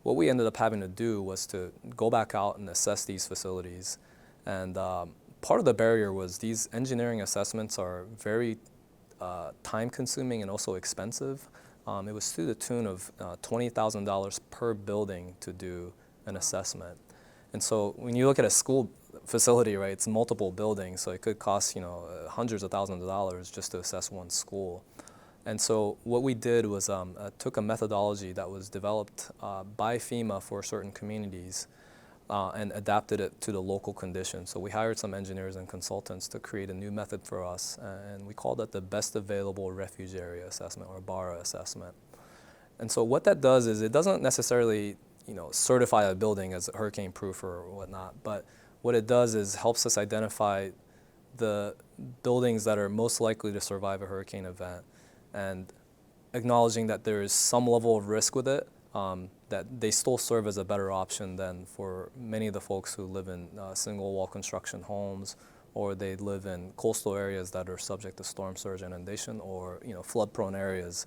what we ended up having to do was to go back out and assess these facilities. And part of the barrier was these engineering assessments are very time-consuming and also expensive. It was to the tune of $20,000 per building to do an assessment. And so when you look at a school facility, right, it's multiple buildings, so it could cost, hundreds of thousands of dollars just to assess one school. And so what we did was took a methodology that was developed by FEMA for certain communities and adapted it to the local conditions. So we hired some engineers and consultants to create a new method for us, and we called it the Best Available Refuge Area Assessment, or BARA assessment. And so what that does is it doesn't necessarily certify a building as hurricane-proof or whatnot, but what it does is helps us identify the buildings that are most likely to survive a hurricane event, and acknowledging that there is some level of risk with it, that they still serve as a better option than for many of the folks who live in single wall construction homes, or they live in coastal areas that are subject to storm surge inundation, or flood prone areas